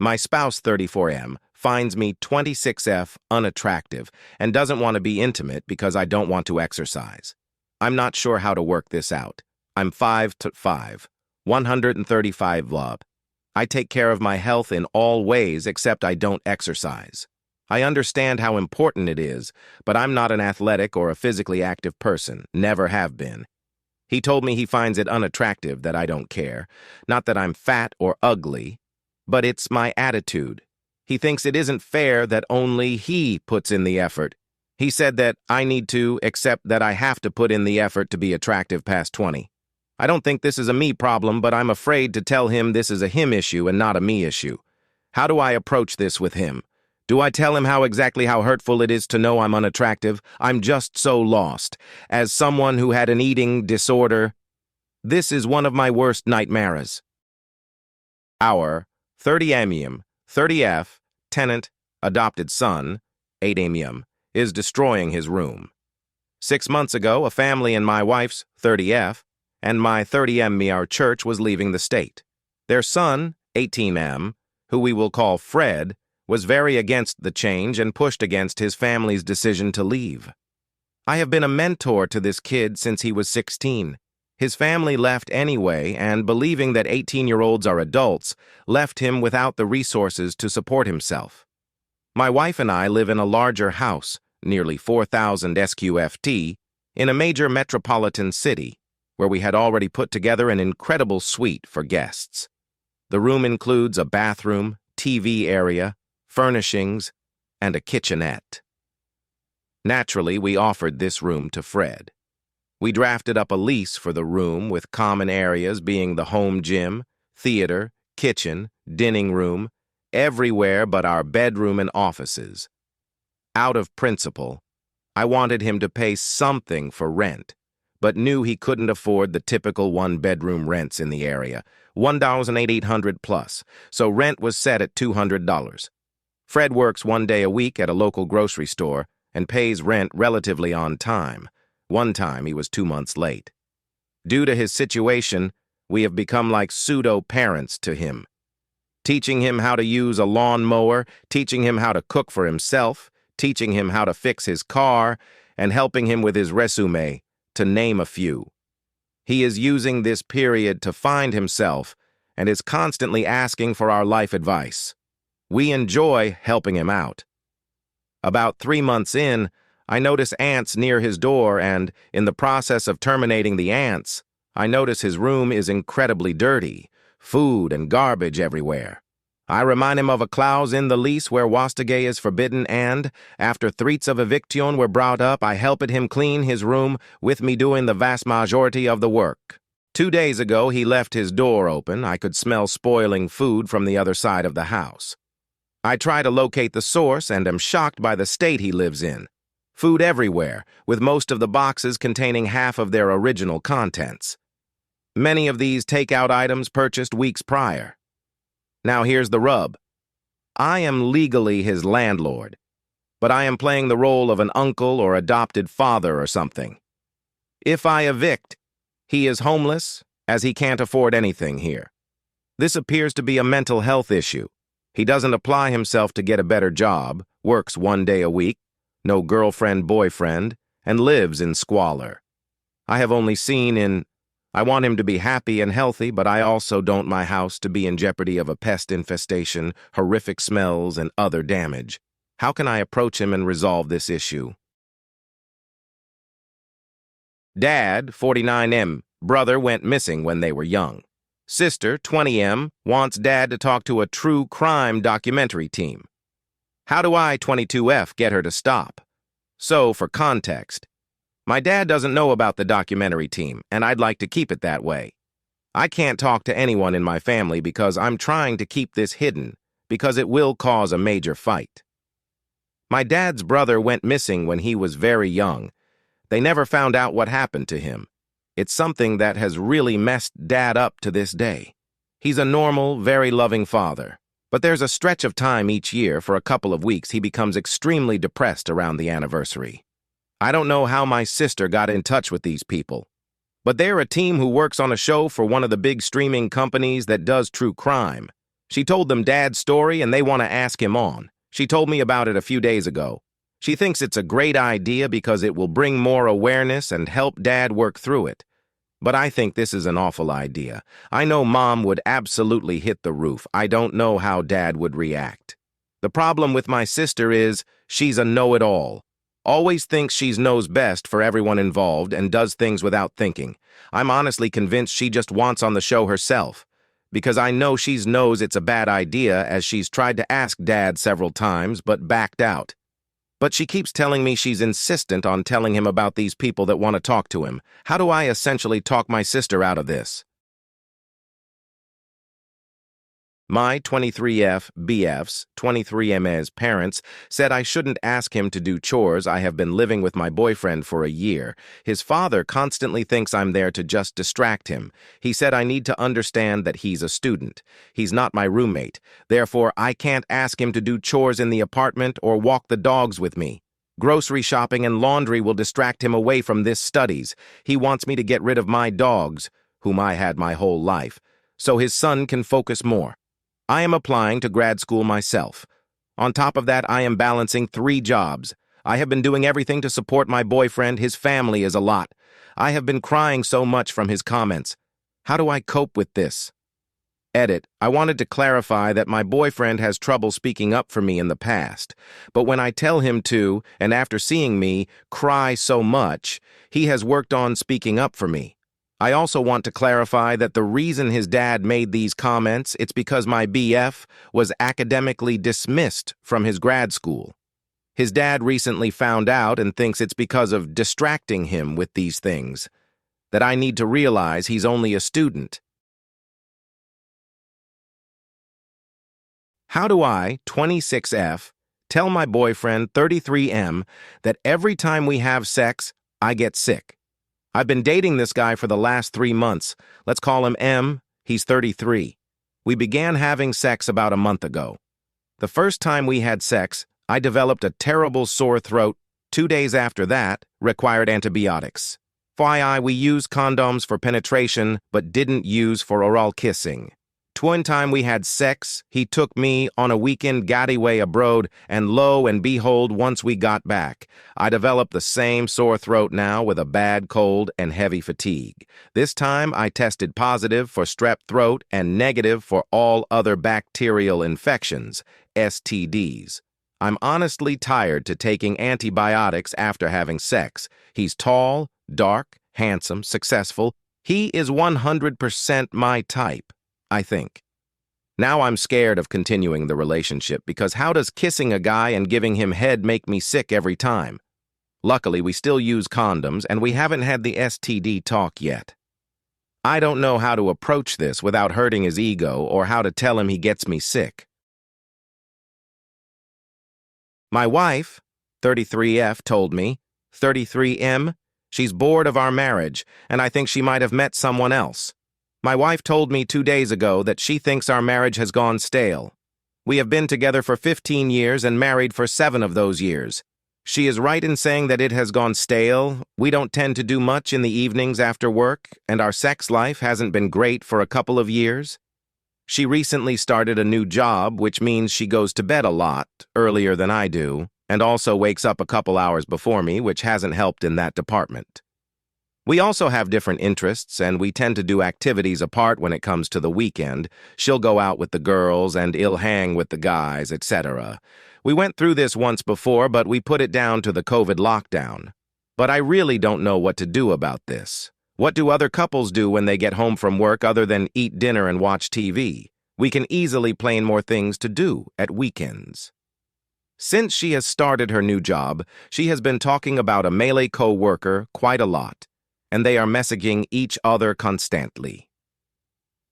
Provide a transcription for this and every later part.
My spouse, 34M, finds me 26F unattractive and doesn't want to be intimate because I don't want to exercise. I'm not sure how to work this out. I'm 5'5", 135 lb. I take care of my health in all ways except I don't exercise. I understand how important it is, but I'm not an athletic or a physically active person, never have been. He told me he finds it unattractive that I don't care, not that I'm fat or ugly, but it's my attitude. He thinks it isn't fair that only he puts in the effort. He said that I need to accept that I have to put in the effort to be attractive past 20. I don't think this is a me problem, but I'm afraid to tell him this is a him issue and not a me issue. How do I approach this with him? Do I tell him how hurtful it is to know I'm unattractive? I'm just so lost. As someone who had an eating disorder, this is one of my worst nightmares. Our 30M, 30F, tenant, adopted son, 8M, is destroying his room. 6 months ago, a family and my wife's 30F and my 30M, our church, was leaving the state. Their son, 18M, who we will call Fred, was very against the change and pushed against his family's decision to leave. I have been a mentor to this kid since he was 16. His family left anyway and, believing that 18-year-olds are adults, left him without the resources to support himself. My wife and I live in a larger house, nearly 4,000 SQFT, in a major metropolitan city, where we had already put together an incredible suite for guests. The room includes a bathroom, TV area, furnishings, and a kitchenette. Naturally, we offered this room to Fred. We drafted up a lease for the room with common areas being the home gym, theater, kitchen, dining room, everywhere but our bedroom and offices. Out of principle, I wanted him to pay something for rent, but knew he couldn't afford the typical one-bedroom rents in the area, $1,800 plus, so rent was set at $200. Fred works 1 day a week at a local grocery store and pays rent relatively on time. One time he was 2 months late. Due to his situation, we have become like pseudo-parents to him. Teaching him how to use a lawnmower, teaching him how to cook for himself, teaching him how to fix his car, and helping him with his resume, to name a few. He is using this period to find himself and is constantly asking for our life advice. We enjoy helping him out. About 3 months in, I notice ants near his door, and in the process of terminating the ants, I notice his room is incredibly dirty, food and garbage everywhere. I remind him of a clause in the lease where wastage is forbidden, and, after threats of eviction were brought up, I helped him clean his room, with me doing the vast majority of the work. 2 days ago, he left his door open. I could smell spoiling food from the other side of the house. I try to locate the source and am shocked by the state he lives in. Food everywhere, with most of the boxes containing half of their original contents. Many of these takeout items purchased weeks prior. Now here's the rub. I am legally his landlord, but I am playing the role of an uncle or adopted father or something. If I evict, he is homeless, as he can't afford anything here. This appears to be a mental health issue. He doesn't apply himself to get a better job, works 1 day a week, no girlfriend, boyfriend, and lives in squalor. I have only seen I want him to be happy and healthy, but I also don't my house to be in jeopardy of a pest infestation, horrific smells, and other damage. How can I approach him and resolve this issue? Dad, 49M, brother went missing when they were young. Sister, 20M, wants Dad to talk to a true crime documentary team. How do I, 22F, get her to stop? So, for context, my dad doesn't know about the documentary team, and I'd like to keep it that way. I can't talk to anyone in my family because I'm trying to keep this hidden, because it will cause a major fight. My dad's brother went missing when he was very young. They never found out what happened to him. It's something that has really messed Dad up to this day. He's a normal, very loving father. But there's a stretch of time each year, for a couple of weeks, he becomes extremely depressed around the anniversary. I don't know how my sister got in touch with these people, but they're a team who works on a show for one of the big streaming companies that does true crime. She told them Dad's story and they want to ask him on. She told me about it a few days ago. She thinks it's a great idea because it will bring more awareness and help Dad work through it. But I think this is an awful idea. I know Mom would absolutely hit the roof. I don't know how Dad would react. The problem with my sister is she's a know-it-all. Always thinks she knows best for everyone involved and does things without thinking. I'm honestly convinced she just wants on the show herself. Because I know she knows it's a bad idea, as she's tried to ask Dad several times but backed out. But she keeps telling me she's insistent on telling him about these people that want to talk to him. How do I essentially talk my sister out of this? My 23F BF's 23M's parents said I shouldn't ask him to do chores. I have been living with my boyfriend for a year. His father constantly thinks I'm there to just distract him. He said I need to understand that he's a student. He's not my roommate. Therefore, I can't ask him to do chores in the apartment or walk the dogs with me. Grocery shopping and laundry will distract him away from this studies. He wants me to get rid of my dogs, whom I had my whole life, so his son can focus more. I am applying to grad school myself. On top of that, I am balancing 3 jobs. I have been doing everything to support my boyfriend. His family is a lot. I have been crying so much from his comments. How do I cope with this? Edit. I wanted to clarify that my boyfriend has trouble speaking up for me in the past. But when I tell him to, and after seeing me cry so much, he has worked on speaking up for me. I also want to clarify that the reason his dad made these comments, it's because my BF was academically dismissed from his grad school. His dad recently found out and thinks it's because of distracting him with these things, that I need to realize he's only a student. How do I, 26F, tell my boyfriend, 33M, that every time we have sex, I get sick? I've been dating this guy for the last 3 months. Let's call him M. He's 33. We began having sex about a month ago. The first time we had sex, I developed a terrible sore throat. 2 days after that, required antibiotics. FYI, we used condoms for penetration, but didn't use for oral kissing. One time we had sex, he took me on a weekend getaway abroad, and lo and behold, once we got back, I developed the same sore throat now with a bad cold and heavy fatigue. This time I tested positive for strep throat and negative for all other bacterial infections, STDs. I'm honestly tired to taking antibiotics after having sex. He's tall, dark, handsome, successful. He is 100% my type, I think. Now I'm scared of continuing the relationship because how does kissing a guy and giving him head make me sick every time? Luckily, we still use condoms and we haven't had the STD talk yet. I don't know how to approach this without hurting his ego or how to tell him he gets me sick. My wife, 33F, told me, 33M, she's bored of our marriage and I think she might have met someone else. My wife told me 2 days ago that she thinks our marriage has gone stale. We have been together for 15 years and married for 7 of those years. She is right in saying that it has gone stale. We don't tend to do much in the evenings after work, and our sex life hasn't been great for a couple of years. She recently started a new job, which means she goes to bed a lot, earlier than I do, and also wakes up a couple hours before me, which hasn't helped in that department. We also have different interests, and we tend to do activities apart when it comes to the weekend. She'll go out with the girls, and I'll hang with the guys, etc. We went through this once before, but we put it down to the COVID lockdown. But I really don't know what to do about this. What do other couples do when they get home from work other than eat dinner and watch TV? We can easily plan more things to do at weekends. Since she has started her new job, she has been talking about a Malay co-worker quite a lot, and they are messaging each other constantly.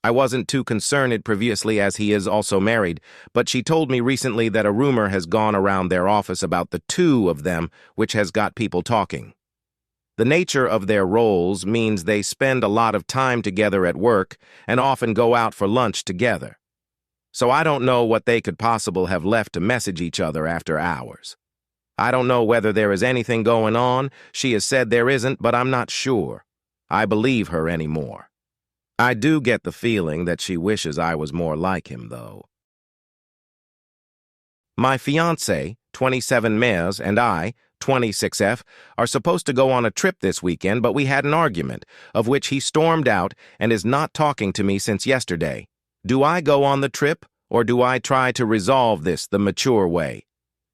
I wasn't too concerned previously as he is also married, but she told me recently that a rumor has gone around their office about the 2 of them, which has got people talking. The nature of their roles means they spend a lot of time together at work and often go out for lunch together. So I don't know what they could possibly have left to message each other after hours. I don't know whether there is anything going on. She has said there isn't, but I'm not sure. I believe her anymore. I do get the feeling that she wishes I was more like him, though. My fiancé, 27 Mers, and I, 26F, are supposed to go on a trip this weekend, but we had an argument, of which he stormed out and is not talking to me since yesterday. Do I go on the trip, or do I try to resolve this the mature way?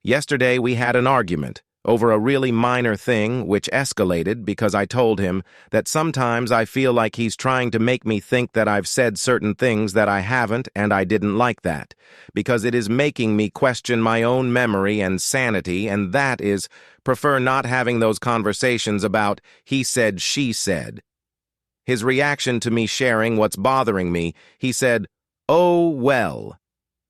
Yesterday we had an argument over a really minor thing which escalated because I told him that sometimes I feel like he's trying to make me think that I've said certain things that I haven't, and I didn't like that, because it is making me question my own memory and sanity, and that is, prefer not having those conversations about he said, she said. His reaction to me sharing what's bothering me, he said, "Oh, well."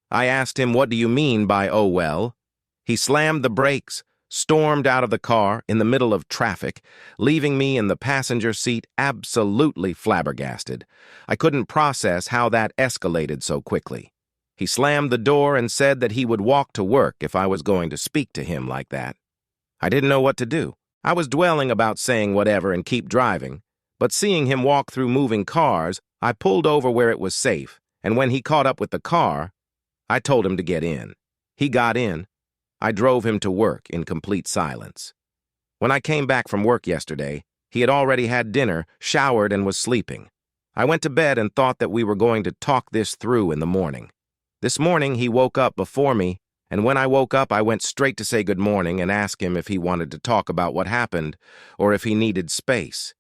I asked him, "What do you mean by oh, well?" He slammed the brakes, stormed out of the car in the middle of traffic, leaving me in the passenger seat absolutely flabbergasted. I couldn't process how that escalated so quickly. He slammed the door and said that he would walk to work if I was going to speak to him like that. I didn't know what to do. I was dwelling about saying whatever and keep driving, but seeing him walk through moving cars, I pulled over where it was safe, and when he caught up with the car, I told him to get in. He got in. I drove him to work in complete silence. When I came back from work yesterday, he had already had dinner, showered, and was sleeping. I went to bed and thought that we were going to talk this through in the morning. This morning, he woke up before me, and when I woke up, I went straight to say good morning and ask him if he wanted to talk about what happened or if he needed space.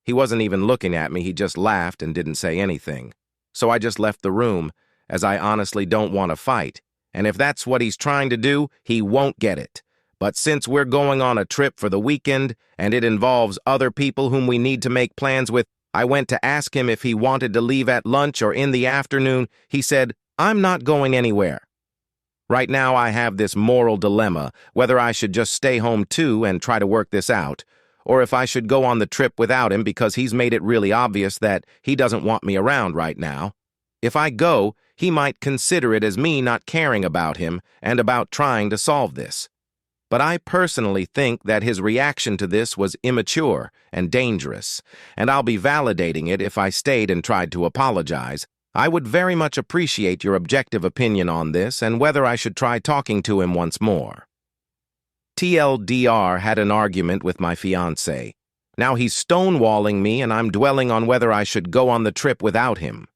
He wasn't even looking at me, he just laughed and didn't say anything. So I just left the room, as I honestly don't want to fight. And if that's what he's trying to do, he won't get it. But since we're going on a trip for the weekend, and it involves other people whom we need to make plans with, I went to ask him if he wanted to leave at lunch or in the afternoon. He said, "I'm not going anywhere." Right now I have this moral dilemma, whether I should just stay home too and try to work this out, or if I should go on the trip without him because he's made it really obvious that he doesn't want me around right now. If I go, he might consider it as me not caring about him and about trying to solve this. But I personally think that his reaction to this was immature and dangerous, and I'll be validating it if I stayed and tried to apologize. I would very much appreciate your objective opinion on this and whether I should try talking to him once more. TLDR had an argument with my fiancé. Now he's stonewalling me and I'm dwelling on whether I should go on the trip without him.